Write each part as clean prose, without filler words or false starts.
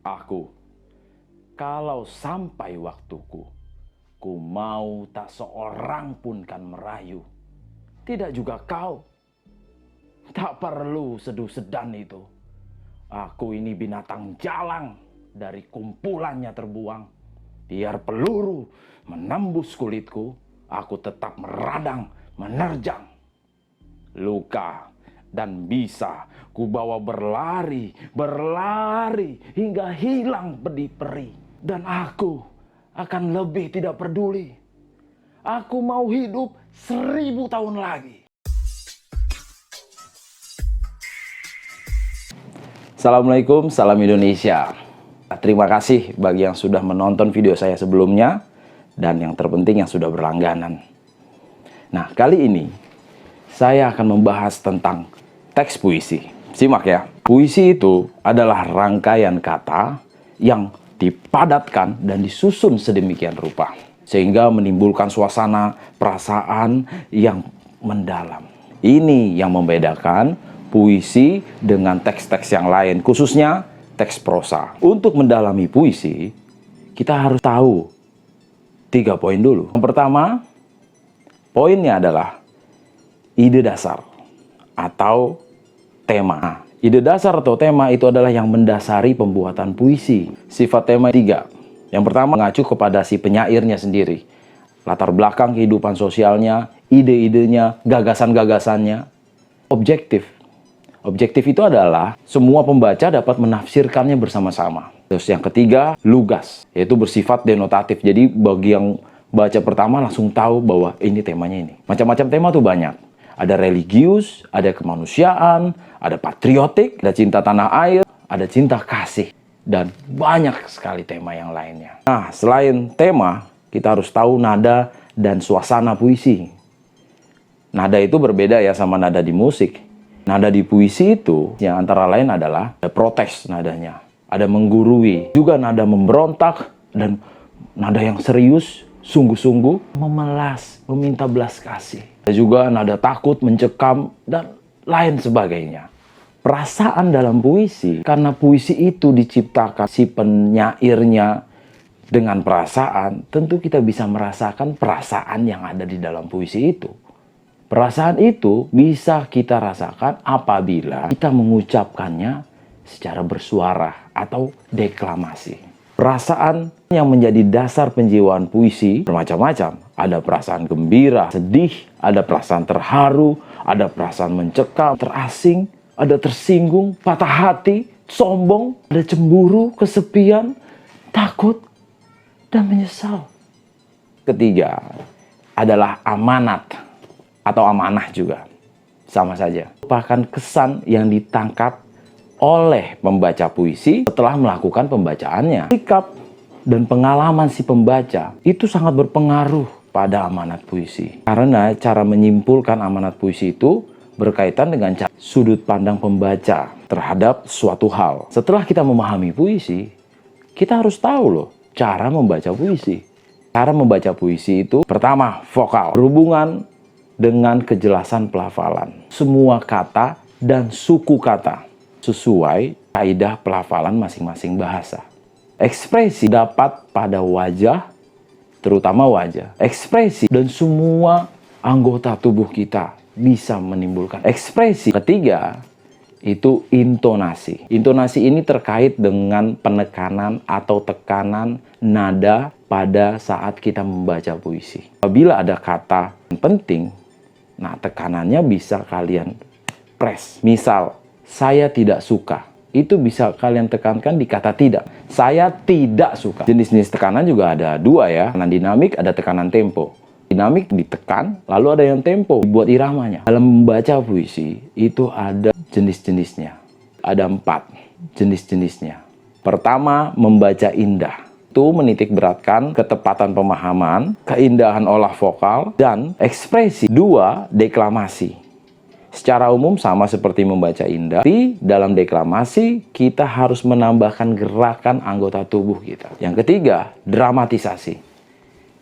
Aku, kalau sampai waktuku, ku mau tak seorang pun kan merayu. Tidak juga kau. Tak perlu seduh sedan itu. Aku ini binatang jalang, dari kumpulannya terbuang. Biar peluru menembus kulitku, aku tetap meradang, menerjang. Luka dan bisa ku bawa berlari, berlari hingga hilang peri-peri. Dan aku akan lebih tidak peduli. Aku mau hidup 1000 tahun lagi. Assalamualaikum, salam Indonesia. Terima kasih bagi yang sudah menonton video saya sebelumnya dan yang terpenting yang sudah berlangganan. Nah, kali ini saya akan membahas tentang teks puisi. Simak ya. Puisi itu adalah rangkaian kata yang dipadatkan dan disusun sedemikian rupa sehingga menimbulkan suasana perasaan yang mendalam. Ini yang membedakan puisi dengan teks-teks yang lain, khususnya teks prosa. Untuk mendalami puisi, kita harus tahu 3 poin dulu. Yang pertama, poinnya adalah ide dasar atau tema. Nah, ide dasar atau tema itu adalah yang mendasari pembuatan puisi. Sifat tema 3. Yang pertama, mengacu kepada si penyairnya sendiri. Latar belakang kehidupan sosialnya, ide-idenya, gagasan-gagasannya. Objektif. Objektif itu adalah semua pembaca dapat menafsirkannya bersama-sama. Terus yang ketiga, lugas, yaitu bersifat denotatif. Jadi bagi yang baca pertama langsung tahu bahwa ini temanya ini. Macam-macam tema tuh banyak. Ada religius, ada kemanusiaan, ada patriotik, ada cinta tanah air, ada cinta kasih, dan banyak sekali tema yang lainnya. Nah, selain tema, kita harus tahu nada dan suasana puisi. Nada itu berbeda ya sama nada di musik. Nada di puisi itu yang antara lain adalah ada protes nadanya, ada menggurui, juga nada memberontak, dan nada yang serius, sungguh-sungguh, memelas, meminta belas kasih. Ada juga nada takut, mencekam, dan lain sebagainya. Perasaan dalam puisi, karena puisi itu diciptakan si penyairnya dengan perasaan, tentu kita bisa merasakan perasaan yang ada di dalam puisi itu. Perasaan itu bisa kita rasakan apabila kita mengucapkannya secara bersuara atau deklamasi. Perasaan yang menjadi dasar penjiwaan puisi bermacam-macam. Ada perasaan gembira, sedih, ada perasaan terharu, ada perasaan mencekam, terasing, ada tersinggung, patah hati, sombong, ada cemburu, kesepian, takut, dan menyesal. Ketiga adalah amanat atau amanah juga. Sama saja. Merupakan kesan yang ditangkap oleh pembaca puisi setelah melakukan pembacaannya. Sikap dan pengalaman si pembaca itu sangat berpengaruh pada amanat puisi. Karena cara menyimpulkan amanat puisi itu berkaitan dengan sudut pandang pembaca terhadap suatu hal. Setelah kita memahami puisi, kita harus tahu loh cara membaca puisi. Cara membaca puisi itu pertama, vokal. Berhubungan dengan kejelasan pelafalan. Semua kata dan suku kata sesuai kaidah pelafalan masing-masing bahasa. Ekspresi dapat pada wajah, terutama wajah. Ekspresi dan semua anggota tubuh kita bisa menimbulkan ekspresi. Ketiga, itu intonasi. Intonasi ini terkait dengan penekanan atau tekanan nada pada saat kita membaca puisi. Apabila ada kata yang penting, nah tekanannya bisa kalian press. Misal, saya tidak suka. Itu bisa kalian tekankan di kata tidak. Saya tidak suka. Jenis-jenis tekanan juga ada 2 ya. Tekanan dinamik, ada tekanan tempo. Dinamik ditekan, lalu ada yang tempo, dibuat iramanya. Dalam membaca puisi, itu ada jenis-jenisnya. Ada 4 jenis-jenisnya. Pertama, membaca indah. Itu menitik beratkan ketepatan pemahaman, keindahan olah vokal, dan ekspresi. 2, deklamasi. Secara umum sama seperti membaca indah, tapi dalam deklamasi kita harus menambahkan gerakan anggota tubuh kita. Yang ketiga, dramatisasi.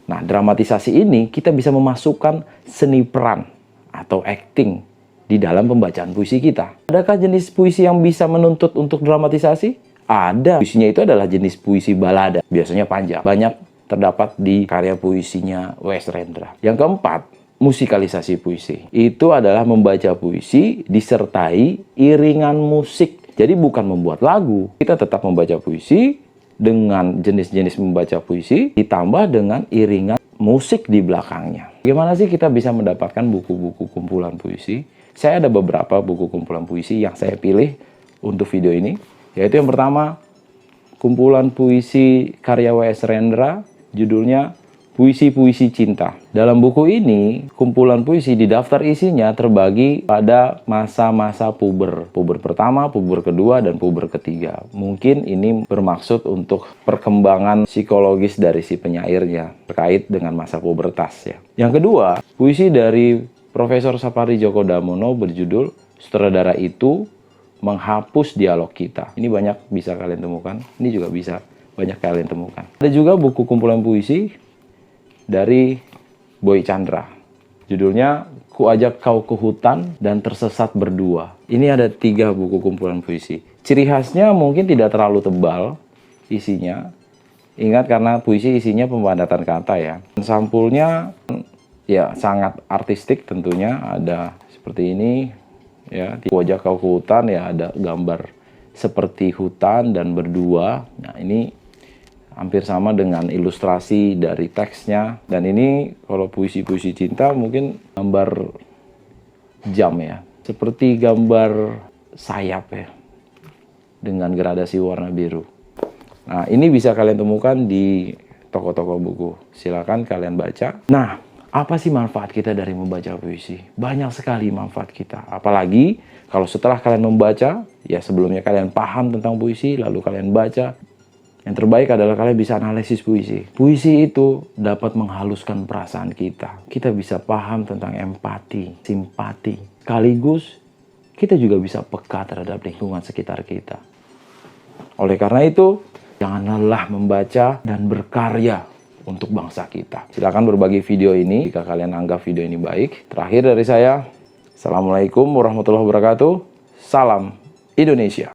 Nah, dramatisasi ini kita bisa memasukkan seni peran atau acting di dalam pembacaan puisi kita. Adakah jenis puisi yang bisa menuntut untuk dramatisasi? ada puisinya itu adalah jenis puisi balada, biasanya panjang. Banyak terdapat di karya puisinya W.S. Rendra. Yang keempat, musikalisasi puisi. Itu adalah membaca puisi disertai iringan musik. Jadi bukan membuat lagu. Kita tetap membaca puisi dengan jenis-jenis membaca puisi ditambah dengan iringan musik di belakangnya. Gimana sih kita bisa mendapatkan buku-buku kumpulan puisi? Saya ada beberapa buku kumpulan puisi yang saya pilih untuk video ini. Yaitu yang pertama, kumpulan puisi karya W.S. Rendra, judulnya Puisi-Puisi Cinta. Dalam buku ini, kumpulan puisi di daftar isinya terbagi pada masa-masa puber. Puber pertama, puber kedua, dan puber ketiga. Mungkin ini bermaksud untuk perkembangan psikologis dari si penyairnya terkait dengan masa pubertas ya. Yang kedua, puisi dari Profesor Sapardi Djoko Damono berjudul Sutradara Itu Menghapus Dialog Kita. Ini banyak bisa kalian temukan. Ini juga bisa banyak kalian temukan. Ada juga buku kumpulan puisi dari Boy Chandra. Judulnya Ku Ajak Kau ke Hutan dan Tersesat Berdua. Ini ada 3 buku kumpulan puisi. Ciri khasnya mungkin tidak terlalu tebal isinya. Ingat karena puisi isinya pempadatan kata ya. Sampulnya ya sangat artistik tentunya. Ada seperti ini ya. Ku Ajak Kau ke Hutan ya ada gambar seperti hutan dan berdua. Nah ini hampir sama dengan ilustrasi dari teksnya. Dan ini kalau puisi-puisi cinta mungkin gambar jam ya. Seperti gambar sayap ya. Dengan gradasi warna biru. Nah ini bisa kalian temukan di toko-toko buku. Silakan kalian baca. Nah apa sih manfaat kita dari membaca puisi? Banyak sekali manfaat kita. Apalagi kalau setelah kalian membaca, ya sebelumnya kalian paham tentang puisi, lalu kalian baca. Yang terbaik adalah kalian bisa analisis puisi. Puisi itu dapat menghaluskan perasaan kita. Kita bisa paham tentang empati, simpati. Sekaligus kita juga bisa peka terhadap lingkungan sekitar kita. Oleh karena itu, jangan lelah membaca dan berkarya untuk bangsa kita. Silakan berbagi video ini jika kalian anggap video ini baik. Terakhir dari saya, Assalamualaikum warahmatullahi wabarakatuh. Salam Indonesia.